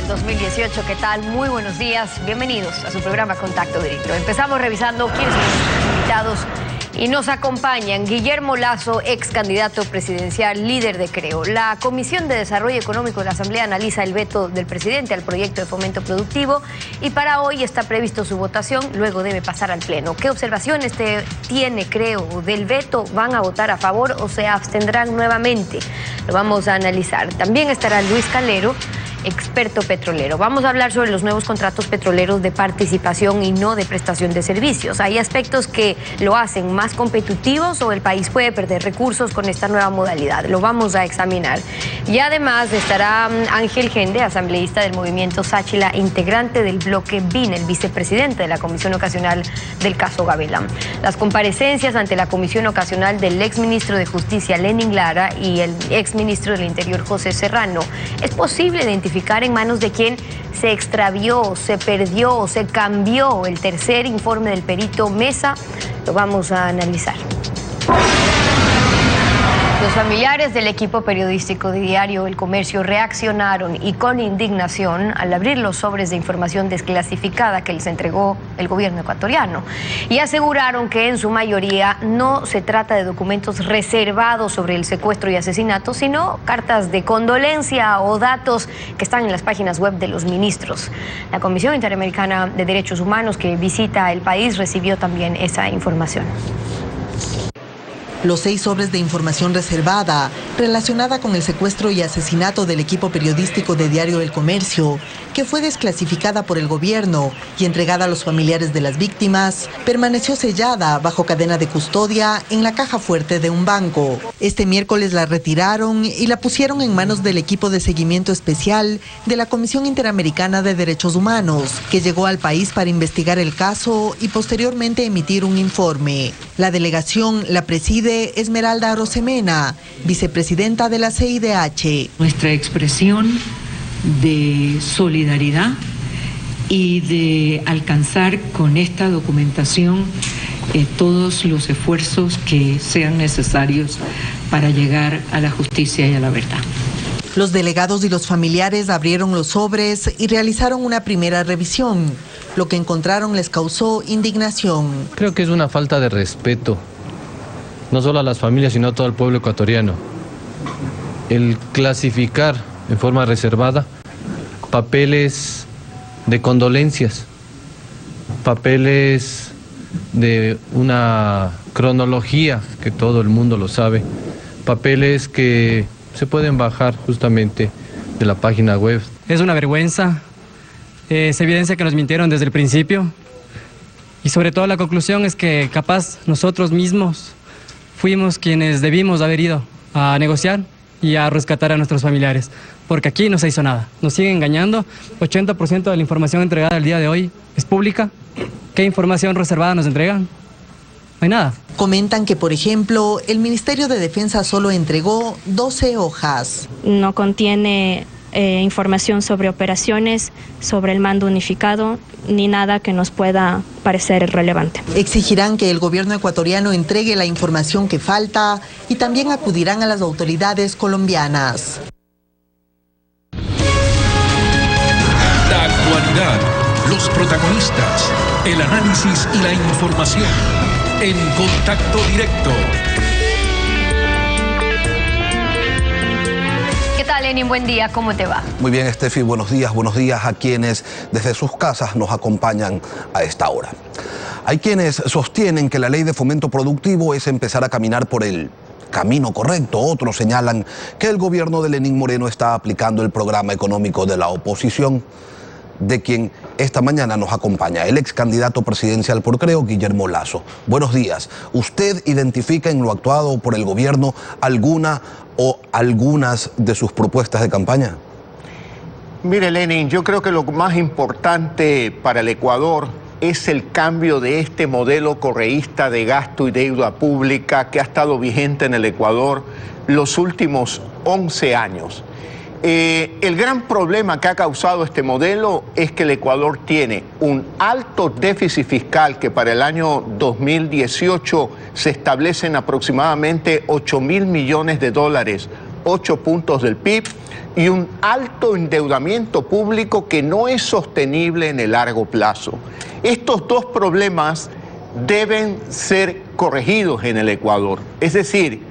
del 2018. ¿Qué tal? Muy buenos días. Bienvenidos a su programa Contacto Directo. Empezamos revisando quiénes son los invitados y nos acompañan Guillermo Lasso, ex candidato presidencial, líder de Creo. La Comisión de Desarrollo Económico de la Asamblea analiza el veto del presidente al proyecto de fomento productivo y para hoy está previsto su votación, luego debe pasar al Pleno. ¿Qué observaciones tiene Creo del veto? ¿Van a votar a favor o se abstendrán nuevamente? Lo vamos a analizar. También estará Luis Calero, experto petrolero. Vamos a hablar sobre los nuevos contratos petroleros de participación y no de prestación de servicios. ¿Hay aspectos que lo hacen más competitivos o el país puede perder recursos con esta nueva modalidad? Lo vamos a examinar. Y además estará Ángel Gende, asambleísta del movimiento Sáchila, integrante del bloque BIN, el vicepresidente de la Comisión Ocasional del caso Gavilán. Las comparecencias ante la Comisión Ocasional del exministro de Justicia, Lenin Lara, y el exministro del Interior, José Serrano. ¿Es posible identificar en manos de quién se extravió, se perdió, se cambió el tercer informe del perito Mesa? Lo vamos a analizar. Los familiares del equipo periodístico de Diario El Comercio reaccionaron y con indignación al abrir los sobres de información desclasificada que les entregó el gobierno ecuatoriano y aseguraron que en su mayoría no se trata de documentos reservados sobre el secuestro y asesinato, sino cartas de condolencia o datos que están en las páginas web de los ministros. La Comisión Interamericana de Derechos Humanos que visita el país recibió también esa información. Los 6 sobres de información reservada relacionada con el secuestro y asesinato del equipo periodístico de Diario El Comercio, que fue desclasificada por el gobierno y entregada a los familiares de las víctimas, permaneció sellada bajo cadena de custodia en la caja fuerte de un banco. Este miércoles la retiraron y la pusieron en manos del equipo de seguimiento especial de la Comisión Interamericana de Derechos Humanos, que llegó al país para investigar el caso y posteriormente emitir un informe. La delegación la preside Esmeralda Arosemena, vicepresidenta de la CIDH. Nuestra expresión de solidaridad y de alcanzar con esta documentación todos los esfuerzos que sean necesarios para llegar a la justicia y a la verdad. Los delegados y los familiares abrieron los sobres y realizaron una primera revisión. Lo que encontraron les causó indignación. Creo que es una falta de respeto, no solo a las familias, sino a todo el pueblo ecuatoriano. El clasificar en forma reservada papeles de condolencias, papeles de una cronología que todo el mundo lo sabe, papeles que se pueden bajar justamente de la página web. Es una vergüenza, es evidencia que nos mintieron desde el principio y sobre todo la conclusión es que capaz nosotros mismos fuimos quienes debimos haber ido a negociar y a rescatar a nuestros familiares, porque aquí no se hizo nada. Nos siguen engañando, 80% de la información entregada el día de hoy es pública. ¿Qué información reservada nos entregan? No hay nada. Comentan que, por ejemplo, el Ministerio de Defensa solo entregó 12 hojas. No contiene información sobre operaciones, sobre el mando unificado, ni nada que nos pueda parecer relevante. Exigirán que el gobierno ecuatoriano entregue la información que falta y también acudirán a las autoridades colombianas. La actualidad, los protagonistas, el análisis y la información en Contacto Directo. ¿Qué tal, Lenin? Buen día, ¿cómo te va? Muy bien, Estefi, buenos días a quienes desde sus casas nos acompañan a esta hora. Hay quienes sostienen que la ley de fomento productivo es empezar a caminar por el camino correcto. Otros señalan que el gobierno de Lenín Moreno está aplicando el programa económico de la oposición, de quien esta mañana nos acompaña el ex candidato presidencial por Creo, Guillermo Lasso. Buenos días. ¿Usted identifica en lo actuado por el gobierno alguna o algunas de sus propuestas de campaña? Mire, Lenin, yo creo que lo más importante para el Ecuador es el cambio de este modelo correísta de gasto y deuda pública que ha estado vigente en el Ecuador los últimos 11 años. El gran problema que ha causado este modelo es que el Ecuador tiene un alto déficit fiscal que para el año 2018 se establece en aproximadamente 8.000 millones de dólares, 8 puntos del PIB y un alto endeudamiento público que no es sostenible en el largo plazo. Estos dos problemas deben ser corregidos en el Ecuador. Es decir,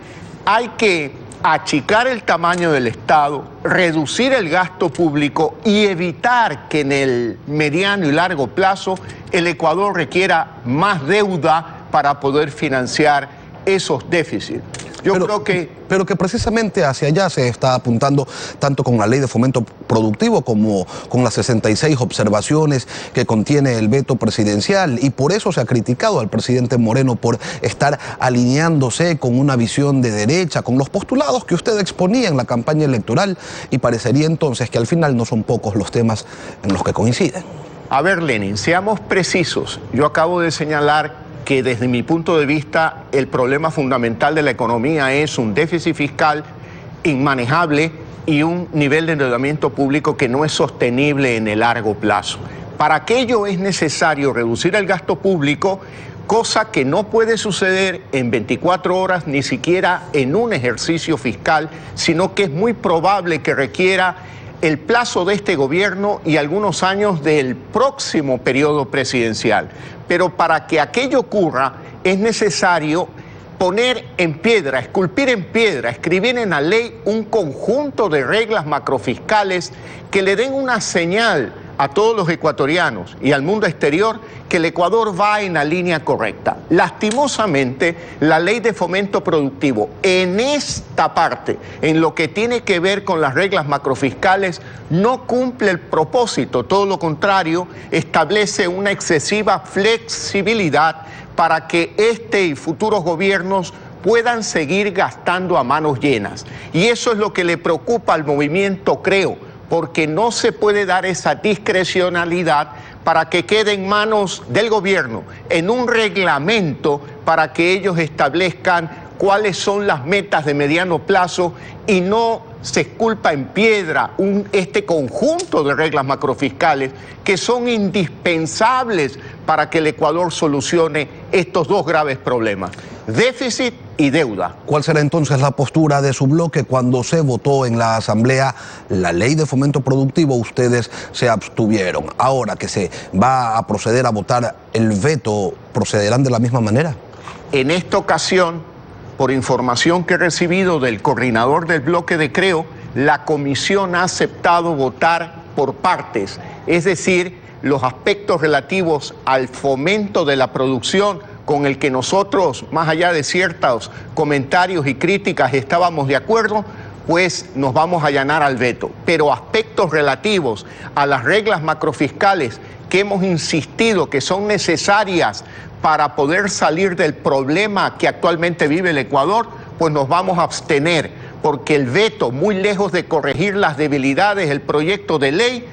hay que achicar el tamaño del Estado, reducir el gasto público y evitar que en el mediano y largo plazo el Ecuador requiera más deuda para poder financiar esos déficits. Pero que precisamente hacia allá se está apuntando tanto con la Ley de Fomento Productivo como con las 66 observaciones que contiene el veto presidencial, y por eso se ha criticado al presidente Moreno por estar alineándose con una visión de derecha, con los postulados que usted exponía en la campaña electoral, y parecería entonces que al final no son pocos los temas en los que coinciden. A ver, Lenin, seamos precisos. Yo acabo de señalar que desde mi punto de vista el problema fundamental de la economía es un déficit fiscal inmanejable y un nivel de endeudamiento público que no es sostenible en el largo plazo. Para aquello es necesario reducir el gasto público, cosa que no puede suceder en 24 horas, ni siquiera en un ejercicio fiscal, sino que es muy probable que requiera el plazo de este gobierno y algunos años del próximo periodo presidencial. Pero para que aquello ocurra es necesario poner en piedra, esculpir en piedra, escribir en la ley un conjunto de reglas macrofiscales que le den una señal a todos los ecuatorianos y al mundo exterior que el Ecuador va en la línea correcta. Lastimosamente, la Ley de Fomento Productivo en esta parte, en lo que tiene que ver con las reglas macrofiscales, no cumple el propósito, todo lo contrario, establece una excesiva flexibilidad para que este y futuros gobiernos puedan seguir gastando a manos llenas. Y eso es lo que le preocupa al movimiento Creo, porque no se puede dar esa discrecionalidad para que quede en manos del gobierno, en un reglamento para que ellos establezcan cuáles son las metas de mediano plazo y no se esculpa en piedra este conjunto de reglas macrofiscales que son indispensables para que el Ecuador solucione estos dos graves problemas: déficit y deuda. ¿Cuál será entonces la postura de su bloque cuando se votó en la Asamblea la Ley de Fomento Productivo? Ustedes se abstuvieron. Ahora que se va a proceder a votar el veto, ¿procederán de la misma manera? En esta ocasión, por información que he recibido del coordinador del bloque de Creo, la comisión ha aceptado votar por partes, es decir, los aspectos relativos al fomento de la producción, con el que nosotros, más allá de ciertos comentarios y críticas, estábamos de acuerdo, pues nos vamos a allanar al veto. Pero aspectos relativos a las reglas macrofiscales que hemos insistido que son necesarias para poder salir del problema que actualmente vive el Ecuador, pues nos vamos a abstener, porque el veto, muy lejos de corregir las debilidades del proyecto de ley,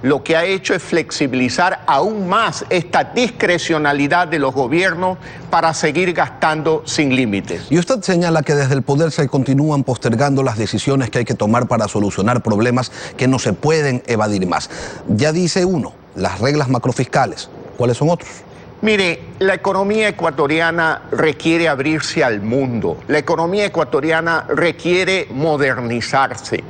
lo que ha hecho es flexibilizar aún más esta discrecionalidad de los gobiernos para seguir gastando sin límites. Y usted señala que desde el poder se continúan postergando las decisiones que hay que tomar para solucionar problemas que no se pueden evadir más. Ya dice uno, las reglas macrofiscales. ¿Cuáles son otros? Mire, la economía ecuatoriana requiere abrirse al mundo. La economía ecuatoriana requiere modernizarse.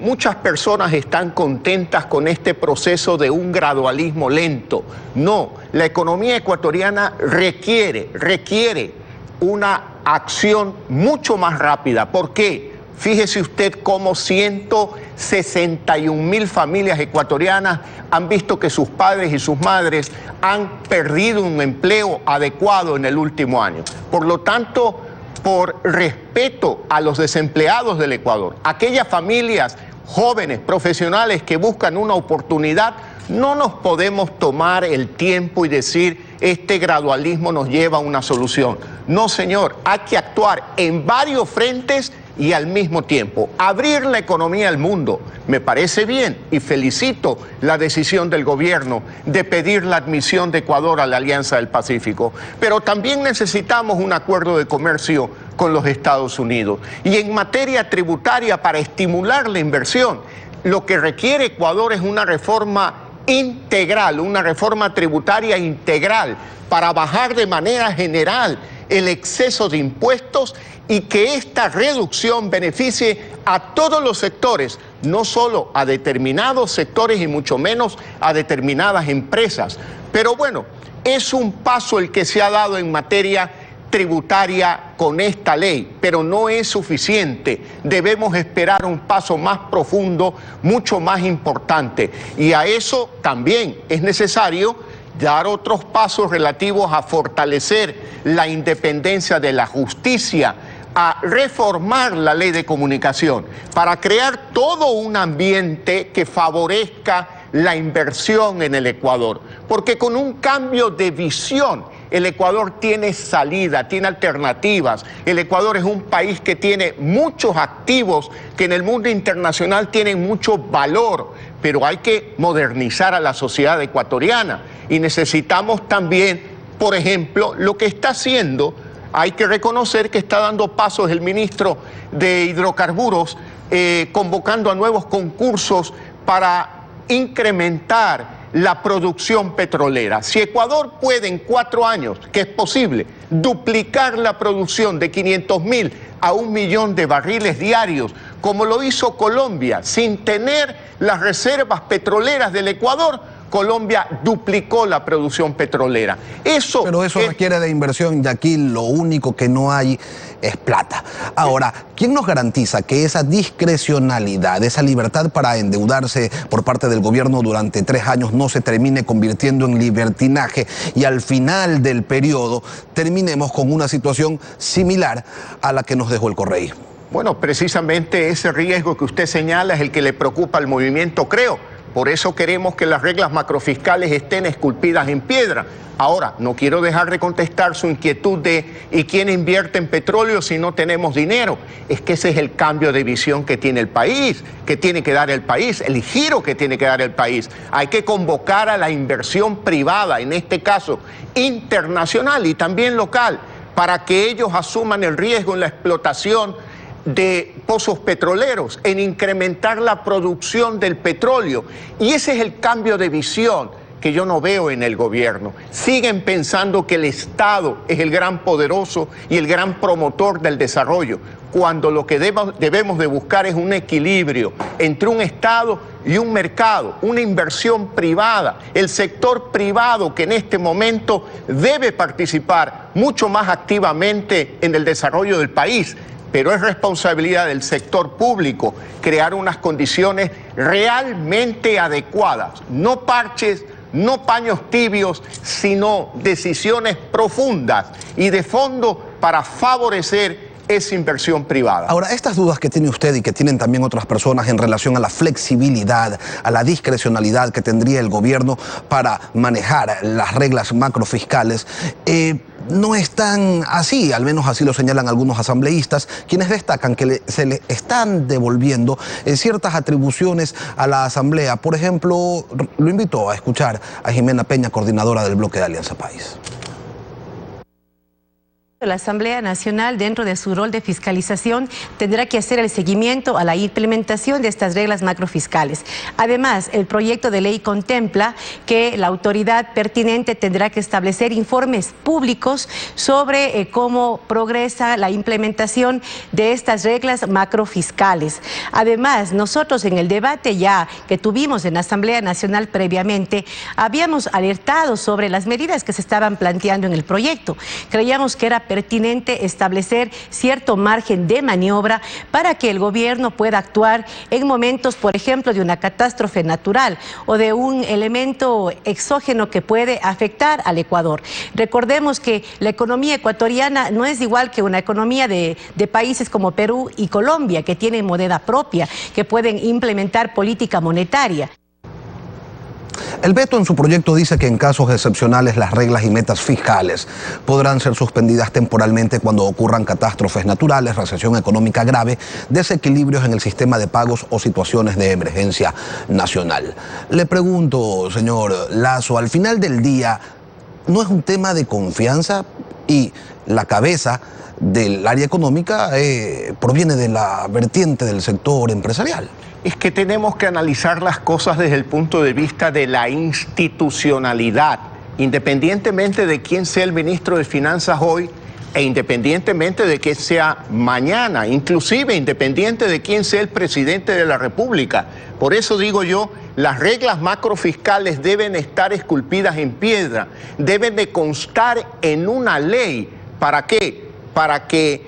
Muchas personas están contentas con este proceso de un gradualismo lento. No, la economía ecuatoriana requiere una acción mucho más rápida. ¿Por qué? Fíjese usted cómo 161.000 familias ecuatorianas han visto que sus padres y sus madres han perdido un empleo adecuado en el último año. Por lo tanto, por respeto a los desempleados del Ecuador, aquellas familias jóvenes, profesionales que buscan una oportunidad, no nos podemos tomar el tiempo y decir este gradualismo nos lleva a una solución. No, señor, hay que actuar en varios frentes y al mismo tiempo abrir la economía al mundo. Me parece bien y felicito la decisión del gobierno de pedir la admisión de Ecuador a la Alianza del Pacífico, pero también necesitamos un acuerdo de comercio con los Estados Unidos. Y en materia tributaria, para estimular la inversión, lo que requiere Ecuador es una reforma integral, una reforma tributaria integral para bajar de manera general el exceso de impuestos y que esta reducción beneficie a todos los sectores, no solo a determinados sectores y mucho menos a determinadas empresas. Pero bueno, es un paso el que se ha dado en materia tributaria con esta ley, pero no es suficiente. Debemos esperar un paso más profundo, mucho más importante. Y a eso también es necesario dar otros pasos relativos a fortalecer la independencia de la justicia, a reformar la ley de comunicación, para crear todo un ambiente que favorezca la inversión en el Ecuador. Porque con un cambio de visión, el Ecuador tiene salida, tiene alternativas. El Ecuador es un país que tiene muchos activos que en el mundo internacional tienen mucho valor, pero hay que modernizar a la sociedad ecuatoriana y necesitamos también, por ejemplo, lo que está haciendo, hay que reconocer que está dando pasos el ministro de Hidrocarburos, convocando a nuevos concursos para incrementar la producción petrolera. Si Ecuador puede en 4 años, que es posible, duplicar la producción de 500.000 a 1 millón de barriles diarios, como lo hizo Colombia, sin tener las reservas petroleras del Ecuador, Colombia duplicó la producción petrolera. Pero eso requiere de inversión y aquí lo único que no hay es plata. Ahora, ¿quién nos garantiza que esa discrecionalidad, esa libertad para endeudarse por parte del gobierno durante 3 años no se termine convirtiendo en libertinaje y al final del periodo terminemos con una situación similar a la que nos dejó el correísmo? Bueno, precisamente ese riesgo que usted señala es el que le preocupa al movimiento Creo. Por eso queremos que las reglas macrofiscales estén esculpidas en piedra. Ahora, no quiero dejar de contestar su inquietud de ¿y quién invierte en petróleo si no tenemos dinero? Es que ese es el cambio de visión que tiene el país, que tiene que dar el país, el giro que tiene que dar el país. Hay que convocar a la inversión privada, en este caso internacional y también local, para que ellos asuman el riesgo en la explotación de pozos petroleros, en incrementar la producción del petróleo. Y ese es el cambio de visión que yo no veo en el gobierno. Siguen pensando que el Estado es el gran poderoso y el gran promotor del desarrollo, cuando lo que debemos de buscar es un equilibrio entre un Estado y un mercado, una inversión privada, el sector privado que en este momento debe participar mucho más activamente en el desarrollo del país. Pero es responsabilidad del sector público crear unas condiciones realmente adecuadas, no parches, no paños tibios, sino decisiones profundas y de fondo para favorecer esa inversión privada. Ahora, estas dudas que tiene usted y que tienen también otras personas en relación a la flexibilidad, a la discrecionalidad que tendría el gobierno para manejar las reglas macrofiscales, no es tan así, al menos así lo señalan algunos asambleístas, quienes destacan que se le están devolviendo ciertas atribuciones a la Asamblea. Por ejemplo, lo invito a escuchar a Jimena Peña, coordinadora del bloque de Alianza País. La Asamblea Nacional, dentro de su rol de fiscalización, tendrá que hacer el seguimiento a la implementación de estas reglas macrofiscales. Además, el proyecto de ley contempla que la autoridad pertinente tendrá que establecer informes públicos sobre cómo progresa la implementación de estas reglas macrofiscales. Además, nosotros en el debate ya que tuvimos en la Asamblea Nacional previamente, habíamos alertado sobre las medidas que se estaban planteando en el proyecto. Creíamos que era pertinente establecer cierto margen de maniobra para que el gobierno pueda actuar en momentos, por ejemplo, de una catástrofe natural o de un elemento exógeno que puede afectar al Ecuador. Recordemos que la economía ecuatoriana no es igual que una economía de países como Perú y Colombia, que tienen moneda propia, que pueden implementar política monetaria. El veto en su proyecto dice que en casos excepcionales las reglas y metas fiscales podrán ser suspendidas temporalmente cuando ocurran catástrofes naturales, recesión económica grave, desequilibrios en el sistema de pagos o situaciones de emergencia nacional. Le pregunto, señor Lasso, al final del día, ¿no es un tema de confianza? Y la cabeza del área económica proviene de la vertiente del sector empresarial. Es que tenemos que analizar las cosas desde el punto de vista de la institucionalidad. Independientemente de quién sea el ministro de Finanzas hoy, E independientemente de que sea mañana, inclusive independiente de quién sea el presidente de la República. Por eso digo yo, las reglas macrofiscales deben estar esculpidas en piedra, deben de constar en una ley. ¿Para qué? Para que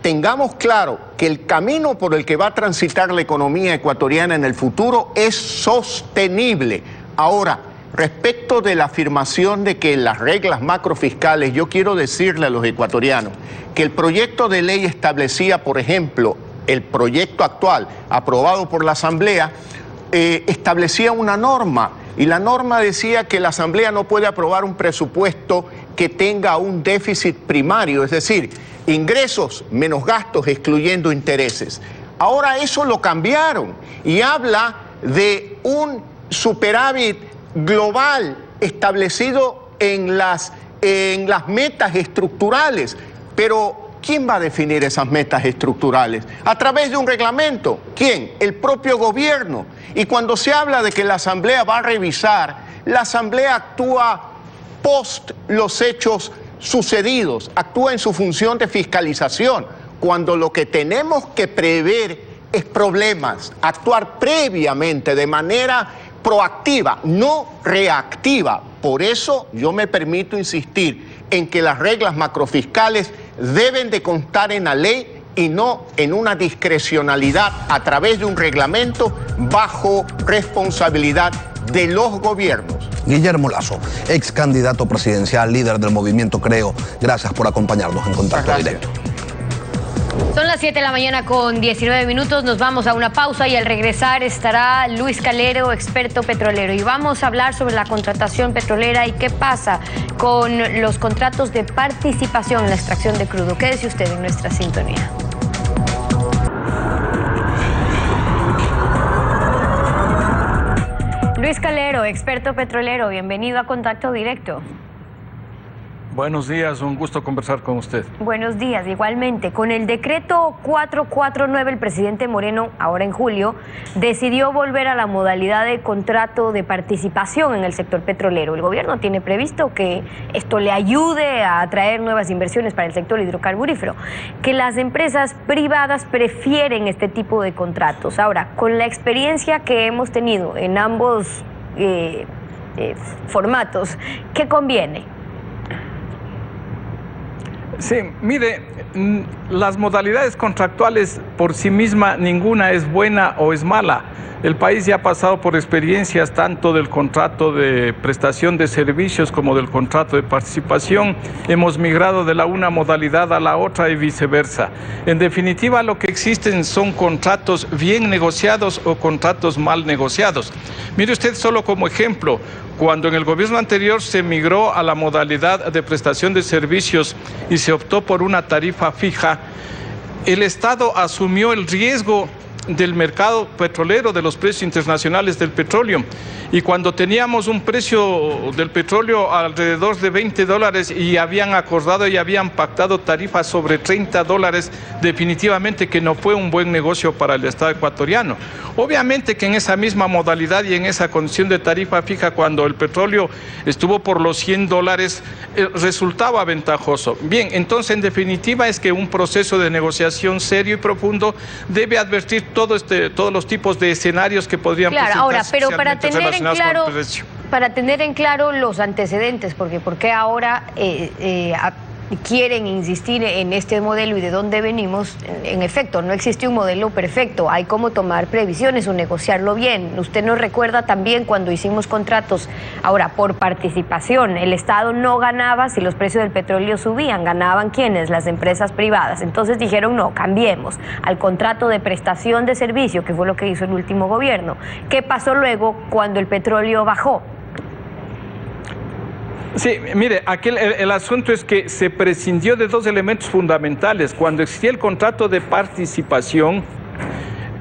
tengamos claro que el camino por el que va a transitar la economía ecuatoriana en el futuro es sostenible. Ahora, respecto de la afirmación de que las reglas macrofiscales, yo quiero decirle a los ecuatorianos que el proyecto de ley establecía, por ejemplo, el proyecto actual aprobado por la Asamblea, establecía una norma, y la norma decía que la Asamblea no puede aprobar un presupuesto que tenga un déficit primario, es decir, ingresos menos gastos excluyendo intereses. Ahora eso lo cambiaron y habla de un superávit global establecido en las metas estructurales. Pero ¿quién va a definir esas metas estructurales? A través de un reglamento. ¿Quién? El propio gobierno. Y cuando se habla de que la Asamblea va a revisar, la Asamblea actúa post los hechos sucedidos, actúa en su función de fiscalización, cuando lo que tenemos que prever es problemas, actuar previamente de manera proactiva, no reactiva. Por eso yo me permito insistir en que las reglas macrofiscales deben de constar en la ley y no en una discrecionalidad a través de un reglamento bajo responsabilidad de los gobiernos. Guillermo Lasso, ex candidato presidencial, líder del movimiento Creo, gracias por acompañarnos en Contacto Directo. Son las 7 de la mañana con 19 minutos, nos vamos a una pausa y al regresar estará Luis Calero, experto petrolero, y vamos a hablar sobre la contratación petrolera y qué pasa con los contratos de participación en la extracción de crudo. Quédese usted en nuestra sintonía. Luis Calero, experto petrolero, bienvenido a Contacto Directo. Buenos días, un gusto conversar con usted. Buenos días, igualmente. Con el decreto 449, el presidente Moreno, ahora en julio, decidió volver a la modalidad de contrato de participación en el sector petrolero. El gobierno tiene previsto que esto le ayude a atraer nuevas inversiones para el sector hidrocarburífero, que las empresas privadas prefieren este tipo de contratos. Ahora, con la experiencia que hemos tenido en ambos formatos, ¿qué conviene? Sí, mire, las modalidades contractuales por sí misma ninguna es buena o es mala. El país ya ha pasado por experiencias tanto del contrato de prestación de servicios como del contrato de participación. Hemos migrado de la una modalidad a la otra y viceversa. En definitiva, lo que existen son contratos bien negociados o contratos mal negociados. Mire usted solo como ejemplo, cuando en el gobierno anterior se migró a la modalidad de prestación de servicios y se optó por una tarifa fija, el Estado asumió el riesgo del mercado petrolero, de los precios internacionales del petróleo. Y cuando teníamos un precio del petróleo alrededor de $20 y habían acordado y habían pactado tarifas sobre $30, definitivamente que no fue un buen negocio para el Estado ecuatoriano. Obviamente que en esa misma modalidad y en esa condición de tarifa fija, cuando el petróleo estuvo por los $100, resultaba ventajoso. Bien, entonces en definitiva es que un proceso de negociación serio y profundo debe advertir todos los tipos de escenarios que podrían presentarse. Ahora, pero para tener en claro los antecedentes, porque ¿por qué ahora quieren insistir en este modelo y de dónde venimos? En efecto, no existe un modelo perfecto, hay como tomar previsiones o negociarlo bien. Usted nos recuerda también cuando hicimos contratos, ahora por participación, el Estado no ganaba si los precios del petróleo subían, ganaban ¿quiénes? Las empresas privadas. Entonces dijeron no, cambiemos al contrato de prestación de servicio, que fue lo que hizo el último gobierno. ¿Qué pasó luego cuando el petróleo bajó? Sí, mire, aquí el asunto es que se prescindió de dos elementos fundamentales. Cuando existía el contrato de participación,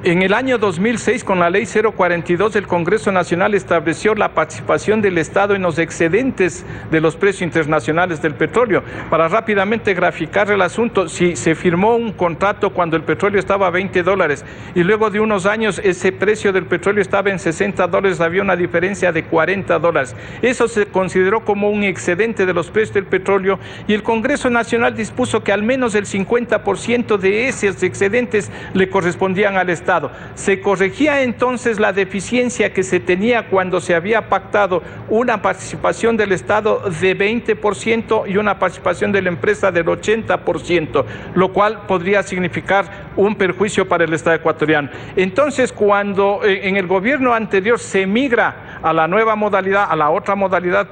En el año 2006, con la ley 042, el Congreso Nacional estableció la participación del Estado en los excedentes de los precios internacionales del petróleo. Para rápidamente graficar el asunto, si se firmó un contrato cuando el petróleo estaba a $20 y luego de unos años ese precio del petróleo estaba en $60, había una diferencia de $40. Eso se consideró como un excedente de los precios del petróleo y el Congreso Nacional dispuso que al menos el 50% de esos excedentes le correspondían al Estado. Se corregía entonces la deficiencia que se tenía cuando se había pactado una participación del Estado de 20% y una participación de la empresa del 80%, lo cual podría significar un perjuicio para el Estado ecuatoriano. Entonces, cuando en el gobierno anterior se migra a la nueva modalidad, a la otra modalidad,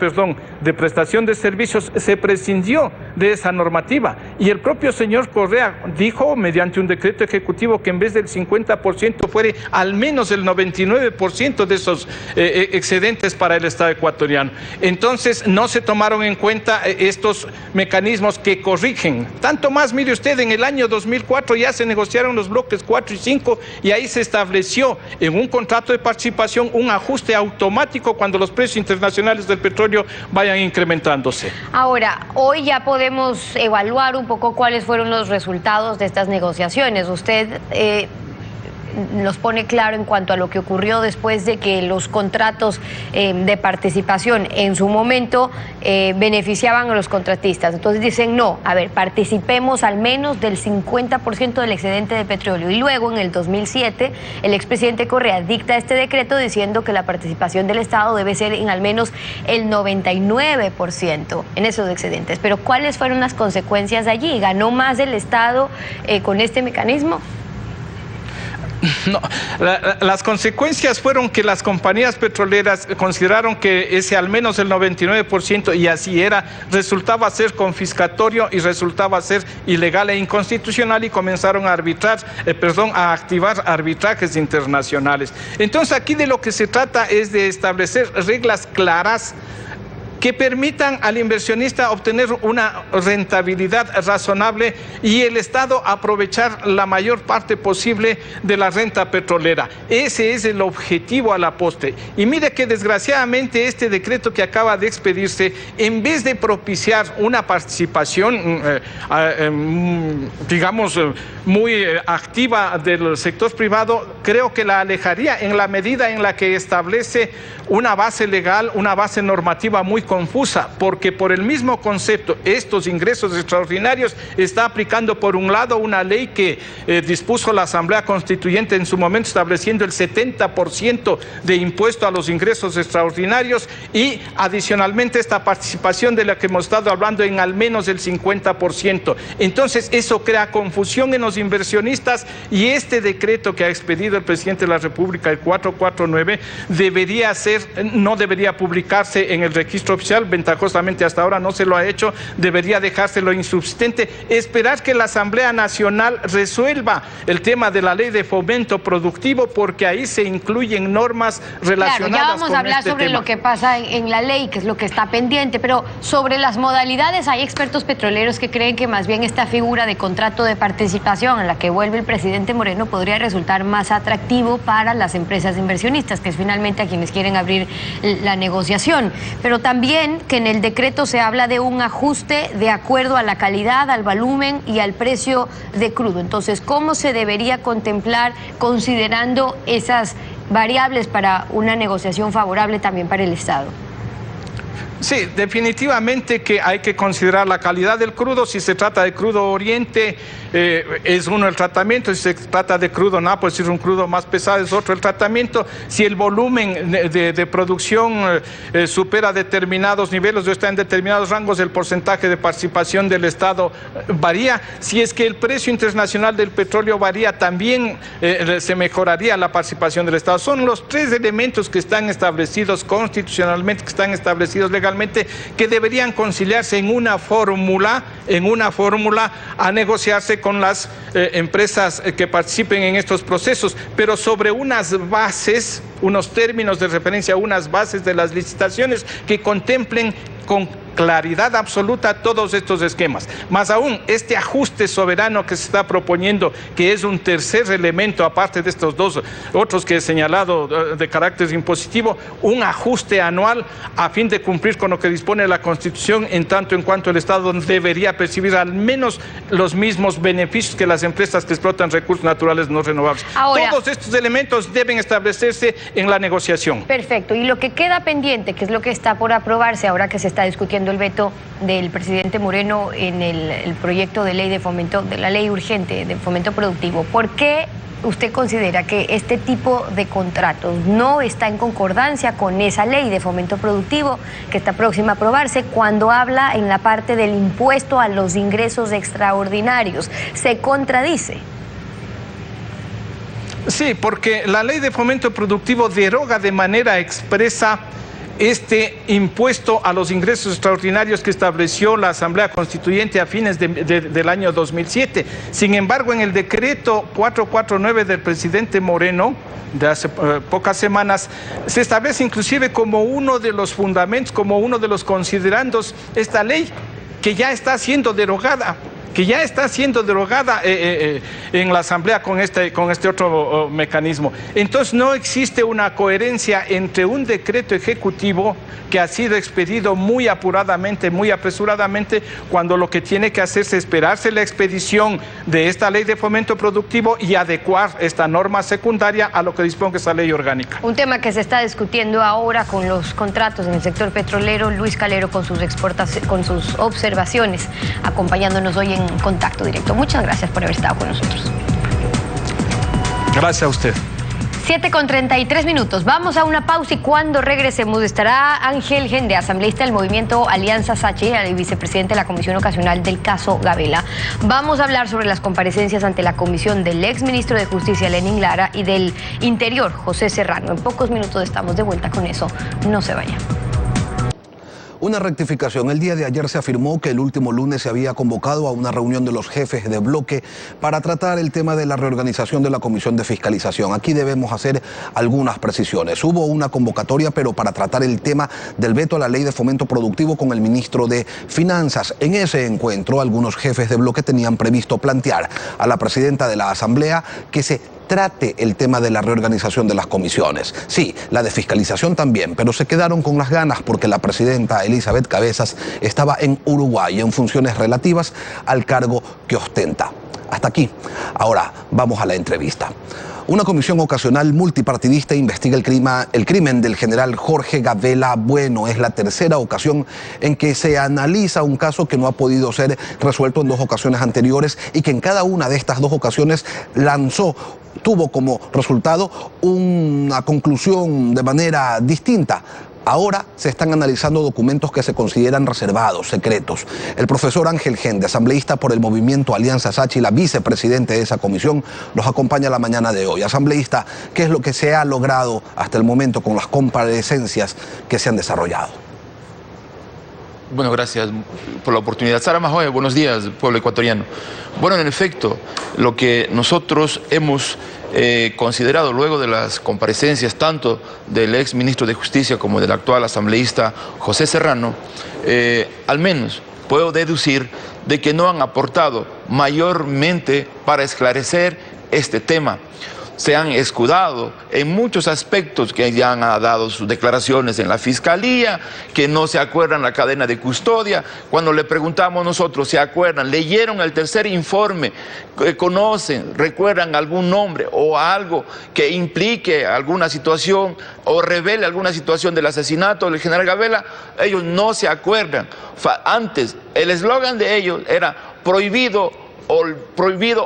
de prestación de servicios, se prescindió de esa normativa y el propio señor Correa dijo mediante un decreto ejecutivo que en vez del 50% fuere al menos el 99% de esos excedentes para el Estado ecuatoriano. Entonces no se tomaron en cuenta estos mecanismos que corrigen. Tanto más, mire usted, en el año 2004 ya se negociaron los bloques 4 y 5 y ahí se estableció en un contrato de participación un ajuste automático cuando los precios internacionales del petróleo vayan incrementándose. Ahora, hoy ya podemos evaluar un poco cuáles fueron los resultados de estas negociaciones. Usted nos pone claro en cuanto a lo que ocurrió después de que los contratos de participación en su momento beneficiaban a los contratistas. Entonces dicen, no, a ver, participemos al menos del 50% del excedente de petróleo. Y luego, en el 2007, el expresidente Correa dicta este decreto diciendo que la participación del Estado debe ser en al menos el 99% en esos excedentes. Pero ¿cuáles fueron las consecuencias allí? ¿Ganó más el Estado con este mecanismo? No, las consecuencias fueron que las compañías petroleras consideraron que ese al menos el 99%, y así era, resultaba ser confiscatorio y resultaba ser ilegal e inconstitucional y comenzaron a a activar arbitrajes internacionales. Entonces aquí de lo que se trata es de establecer reglas claras que permitan al inversionista obtener una rentabilidad razonable y el Estado aprovechar la mayor parte posible de la renta petrolera. Ese es el objetivo a la postre. Y mire que desgraciadamente este decreto que acaba de expedirse, en vez de propiciar una participación, digamos, muy activa del sector privado, creo que la alejaría en la medida en la que establece una base legal, una base normativa muy confusa, porque por el mismo concepto, estos ingresos extraordinarios está aplicando por un lado una ley que dispuso la Asamblea Constituyente en su momento estableciendo el 70% de impuesto a los ingresos extraordinarios y adicionalmente esta participación de la que hemos estado hablando en al menos el 50%. Entonces eso crea confusión en los inversionistas y este decreto que ha expedido el presidente de la República, el 449, no debería publicarse en el registro oficial, ventajosamente hasta ahora no se lo ha hecho, debería dejárselo insubsistente, esperar que la Asamblea Nacional resuelva el tema de la ley de fomento productivo, porque ahí se incluyen normas relacionadas con este tema. Claro, ya vamos a hablar sobre lo que pasa en la ley, que es lo que está pendiente, pero sobre las modalidades hay expertos petroleros que creen que más bien esta figura de contrato de participación en la que vuelve el presidente Moreno podría resultar más atractivo para las empresas inversionistas, que es finalmente a quienes quieren abrir la negociación, pero también que en el decreto se habla de un ajuste de acuerdo a la calidad, al volumen y al precio de crudo. Entonces, ¿cómo se debería contemplar considerando esas variables para una negociación favorable también para el Estado? Sí, definitivamente que hay que considerar la calidad del crudo. Si se trata de crudo Oriente, es uno el tratamiento. Si se trata de crudo Nápoles, si es un crudo más pesado, es otro el tratamiento. Si el volumen de producción supera determinados niveles o está en determinados rangos, el porcentaje de participación del Estado varía. Si es que el precio internacional del petróleo varía, también se mejoraría la participación del Estado. Son los tres elementos que están establecidos constitucionalmente, que están establecidos legalmente, que deberían conciliarse en una fórmula a negociarse con las empresas que participen en estos procesos, pero sobre unas bases, unos términos de referencia, unas bases de las licitaciones que contemplen con claridad absoluta todos estos esquemas. Más aún, este ajuste soberano que se está proponiendo, que es un tercer elemento, aparte de estos dos otros que he señalado de carácter impositivo, un ajuste anual a fin de cumplir con lo que dispone la Constitución, en tanto en cuanto el Estado debería percibir al menos los mismos beneficios que las empresas que explotan recursos naturales no renovables. Ahora, todos estos elementos deben establecerse en la negociación. Perfecto. Y lo que queda pendiente, que es lo que está por aprobarse ahora que se está discutiendo el veto del presidente Moreno en el proyecto de ley de fomento, de la ley urgente de fomento productivo, ¿por qué usted considera que este tipo de contratos no está en concordancia con esa ley de fomento productivo que está próxima a aprobarse cuando habla en la parte del impuesto a los ingresos extraordinarios? ¿Se contradice? Sí, porque la ley de fomento productivo deroga de manera expresa este impuesto a los ingresos extraordinarios que estableció la Asamblea Constituyente a fines del año 2007. Sin embargo, en el decreto 449 del presidente Moreno, de hace pocas semanas, se establece inclusive como uno de los fundamentos, como uno de los considerandos, esta ley que ya está siendo derogada. En la Asamblea con este otro mecanismo. Entonces no existe una coherencia entre un decreto ejecutivo que ha sido expedido muy apuradamente, muy apresuradamente, cuando lo que tiene que hacerse es esperarse la expedición de esta ley de fomento productivo y adecuar esta norma secundaria a lo que disponga esa ley orgánica. Un tema que se está discutiendo ahora con los contratos en el sector petrolero. Luis Calero con sus observaciones, acompañándonos hoy en Contacto Directo. Muchas gracias por haber estado con nosotros. Gracias a usted. 7:33. Vamos a una pausa y cuando regresemos estará Ángel Gende, asambleísta del movimiento Alianza Sachi, el vicepresidente de la Comisión Ocasional del caso Gabela. Vamos a hablar sobre las comparecencias ante la comisión del exministro de Justicia, Lenin Lara, y del Interior, José Serrano. En pocos minutos estamos de vuelta con eso. No se vayan. Una rectificación. El día de ayer se afirmó que el último lunes se había convocado a una reunión de los jefes de bloque para tratar el tema de la reorganización de la Comisión de Fiscalización. Aquí debemos hacer algunas precisiones. Hubo una convocatoria, pero para tratar el tema del veto a la ley de fomento productivo con el ministro de Finanzas. En ese encuentro, algunos jefes de bloque tenían previsto plantear a la presidenta de la Asamblea que se trate el tema de la reorganización de las comisiones. Sí, la de fiscalización también, pero se quedaron con las ganas porque la presidenta Elizabeth Cabezas estaba en Uruguay en funciones relativas al cargo que ostenta. Hasta aquí. Ahora vamos a la entrevista. Una comisión ocasional multipartidista investiga el crimen del general Jorge Gabela Bueno. Es la tercera ocasión en que se analiza un caso que no ha podido ser resuelto en dos ocasiones anteriores y que en cada una de estas dos ocasiones tuvo como resultado una conclusión de manera distinta. Ahora se están analizando documentos que se consideran reservados, secretos. El profesor Ángel Gende, asambleísta por el movimiento Alianza Sachi, la vicepresidente de esa comisión, nos acompaña la mañana de hoy. Asambleísta, ¿qué es lo que se ha logrado hasta el momento con las comparecencias que se han desarrollado? Bueno, gracias por la oportunidad. Sara Majoy, buenos días, pueblo ecuatoriano. Bueno, en efecto, lo que nosotros hemos considerado luego de las comparecencias tanto del ex ministro de Justicia como del actual asambleísta José Serrano, al menos puedo deducir de que no han aportado mayormente para esclarecer este tema. Se han escudado en muchos aspectos que ya han dado sus declaraciones en la Fiscalía, que no se acuerdan la cadena de custodia. Cuando le preguntamos nosotros, ¿se acuerdan? ¿Leyeron el tercer informe? ¿Conocen? ¿Recuerdan algún nombre o algo que implique alguna situación o revele alguna situación del asesinato del general Gabela? Ellos no se acuerdan. Antes, el eslogan de ellos era prohibido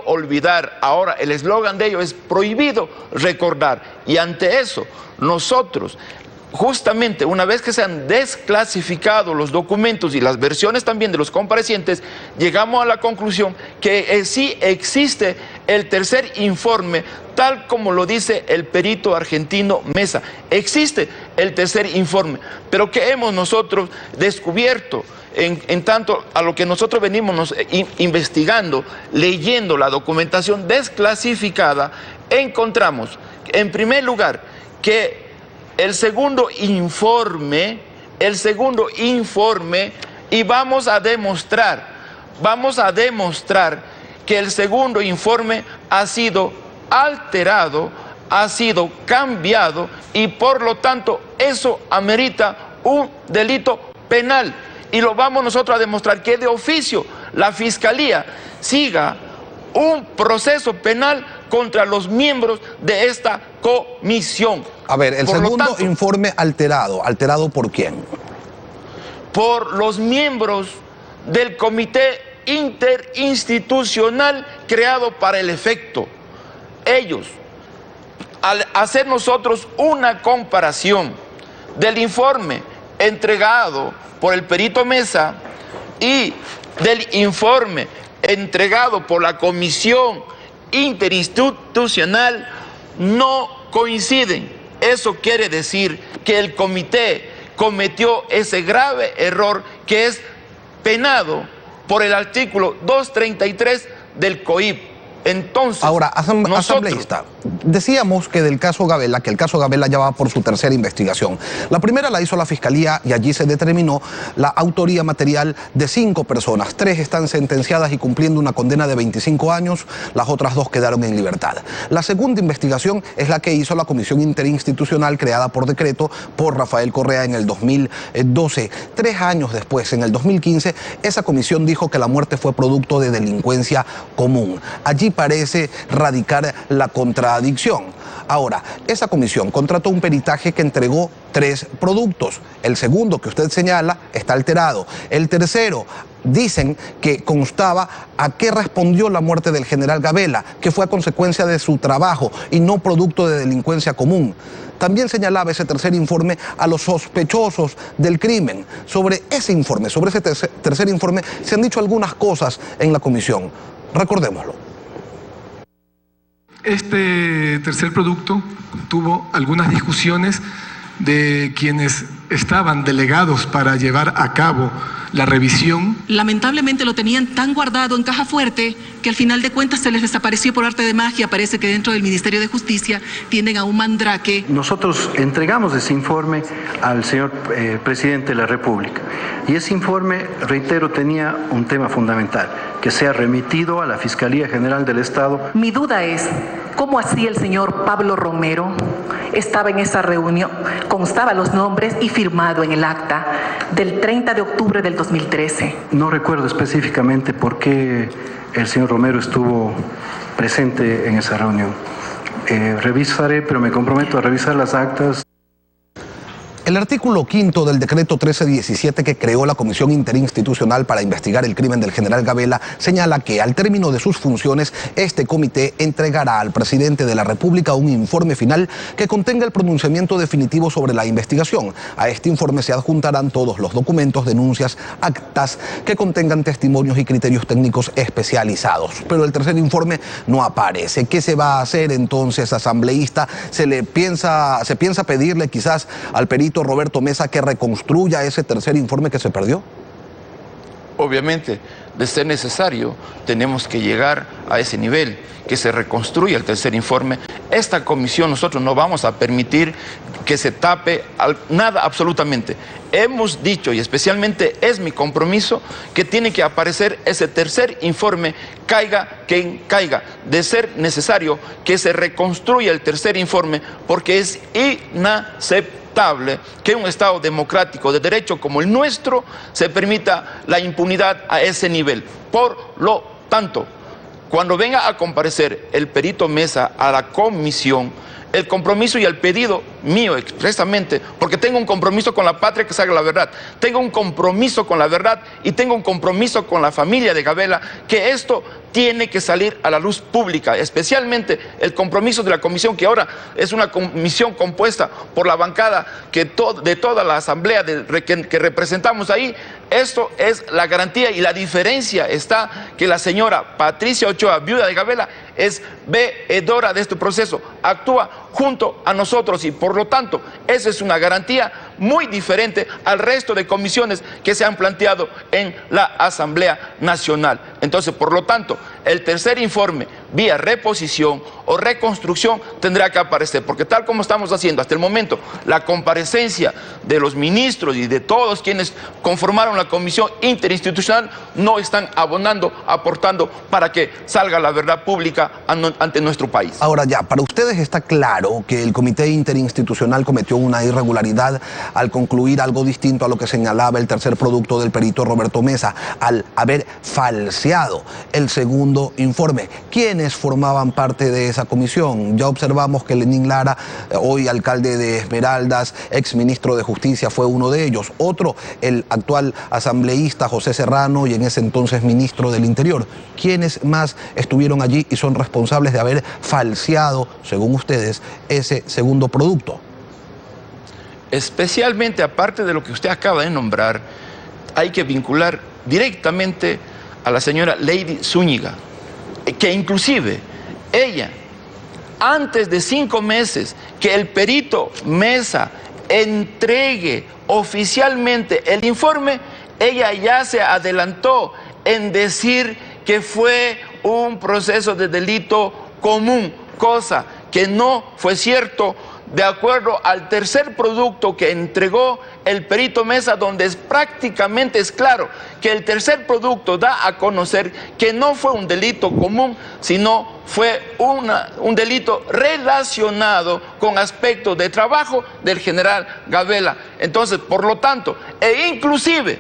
olvidar. Ahora el eslogan de ellos es prohibido recordar. Y ante eso, nosotros, justamente una vez que se han desclasificado los documentos y las versiones también de los comparecientes, llegamos a la conclusión que sí existe el tercer informe, tal como lo dice el perito argentino Mesa. Existe el tercer informe, pero que hemos nosotros descubierto en tanto a lo que nosotros venimos investigando, leyendo la documentación desclasificada, encontramos, en primer lugar, que el segundo informe Y vamos a demostrar que el segundo informe ha sido alterado, ha sido cambiado y por lo tanto eso amerita un delito penal. Y lo vamos nosotros a demostrar, que de oficio la Fiscalía siga un proceso penal contra los miembros de esta comisión. A ver, el segundo informe alterado. ¿Alterado por quién? Por los miembros del Comité Interinstitucional creado para el efecto. Ellos, al hacer nosotros una comparación del informe entregado por el perito Mesa y del informe entregado por la Comisión Interinstitucional, no coinciden. Eso quiere decir que el comité cometió ese grave error que es penado por el artículo 233 del COIP. Entonces, ahora, asambleísta, decíamos que del caso Gabela, que el caso Gabela ya va por su tercera investigación. La primera la hizo la Fiscalía y allí se determinó la autoría material de 5 personas. 3 están sentenciadas y cumpliendo una condena de 25 años, las otras 2 quedaron en libertad. La segunda investigación es la que hizo la Comisión Interinstitucional creada por decreto por Rafael Correa en el 2012. 3 años después, en el 2015, esa comisión dijo que la muerte fue producto de delincuencia común. Allí parece radicar la contradicción. Ahora, esa comisión contrató un peritaje que entregó 3 productos. El segundo que usted señala está alterado. El tercero, dicen que constaba a qué respondió la muerte del general Gabela, que fue a consecuencia de su trabajo y no producto de delincuencia común. También señalaba ese tercer informe a los sospechosos del crimen. Sobre ese informe, sobre ese tercer informe, se han dicho algunas cosas en la comisión. Recordémoslo. Este tercer producto tuvo algunas discusiones de quienes estaban delegados para llevar a cabo la revisión. Lamentablemente lo tenían tan guardado en caja fuerte que al final de cuentas se les desapareció por arte de magia. Parece que dentro del Ministerio de Justicia tienen a un mandrake. Nosotros entregamos ese informe al señor presidente de la República y ese informe, reitero, tenía un tema fundamental, que sea remitido a la Fiscalía General del Estado. Mi duda es, ¿cómo así el señor Pablo Romero estaba en esa reunión? Constaba los nombres y firmado en el acta del 30 de octubre del 2013. No recuerdo específicamente por qué el señor Romero estuvo presente en esa reunión. Revisaré, pero me comprometo a revisar las actas. El artículo 5 del decreto 1317 que creó la Comisión Interinstitucional para investigar el crimen del general Gabela señala que al término de sus funciones este comité entregará al presidente de la República un informe final que contenga el pronunciamiento definitivo sobre la investigación. A este informe se adjuntarán todos los documentos, denuncias, actas que contengan testimonios y criterios técnicos especializados. Pero el tercer informe no aparece. ¿Qué se va a hacer entonces, asambleísta? ¿Se piensa pedirle quizás al perito Roberto Mesa que reconstruya ese tercer informe que se perdió? Obviamente, de ser necesario, tenemos que llegar a ese nivel, que se reconstruya el tercer informe. Esta comisión, nosotros no vamos a permitir que se tape nada absolutamente. Hemos dicho, y especialmente es mi compromiso, que tiene que aparecer ese tercer informe, caiga quien caiga. De ser necesario, que se reconstruya el tercer informe, porque es inaceptable que un Estado democrático de derecho como el nuestro se permita la impunidad a ese nivel. Por lo tanto, cuando venga a comparecer el perito Mesa a la comisión, el compromiso y el pedido mío expresamente, porque tengo un compromiso con la patria que salga la verdad, tengo un compromiso con la verdad y tengo un compromiso con la familia de Gabela, que esto tiene que salir a la luz pública, especialmente el compromiso de la comisión, que ahora es una comisión compuesta por la bancada de toda la asamblea que representamos ahí. Esto es la garantía y la diferencia está que la señora Patricia Ochoa, viuda de Gabela, es veedora de este proceso, actúa junto a nosotros y por lo tanto esa es una garantía muy diferente al resto de comisiones que se han planteado en la Asamblea Nacional. Entonces, por lo tanto, el tercer informe vía reposición o reconstrucción, tendrá que aparecer, porque tal como estamos haciendo hasta el momento, la comparecencia de los ministros y de todos quienes conformaron la comisión interinstitucional no están abonando, aportando para que salga la verdad pública ante nuestro país. Ahora ya, para ustedes está claro que el Comité Interinstitucional cometió una irregularidad al concluir algo distinto a lo que señalaba el tercer producto del perito Roberto Mesa, al haber falseado el segundo informe. ¿Quiénes formaban parte de esa comisión? Ya observamos que Lenín Lara, hoy alcalde de Esmeraldas, exministro de Justicia, fue uno de ellos. Otro, el actual asambleísta José Serrano y en ese entonces ministro del Interior. ¿Quiénes más estuvieron allí y son responsables de haber falseado, según ustedes, ese segundo producto? Especialmente, aparte de lo que usted acaba de nombrar, hay que vincular directamente a la señora Lady Zúñiga, que inclusive ella, antes de 5 meses que el perito Mesa entregue oficialmente el informe, ella ya se adelantó en decir que fue un proceso de delito común, cosa que no fue cierto, de acuerdo al tercer producto que entregó el perito Mesa, donde prácticamente es claro que el tercer producto da a conocer que no fue un delito común, sino fue un delito relacionado con aspectos de trabajo del general Gabela. Entonces, por lo tanto, inclusive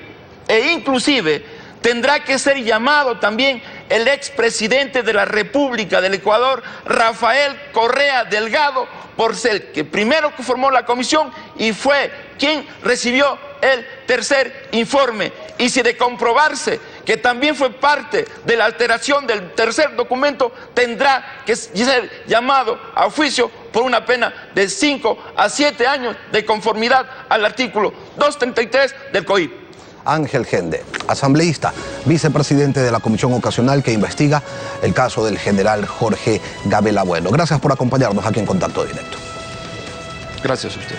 tendrá que ser llamado también el expresidente de la República del Ecuador, Rafael Correa Delgado, por ser el primero que formó la comisión y fue quien recibió el tercer informe. Y si de comprobarse que también fue parte de la alteración del tercer documento, tendrá que ser llamado a juicio por una pena de 5 a 7 años de conformidad al artículo 233 del COIP. Ángel Gende, asambleísta, vicepresidente de la comisión ocasional que investiga el caso del general Jorge Gabela Bueno. Gracias por acompañarnos aquí en Contacto Directo. Gracias a usted.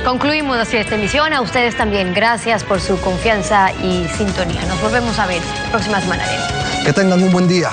Concluimos así esta emisión. A ustedes también, gracias por su confianza y sintonía. Nos volvemos a ver la próxima semana. Que tengan un buen día.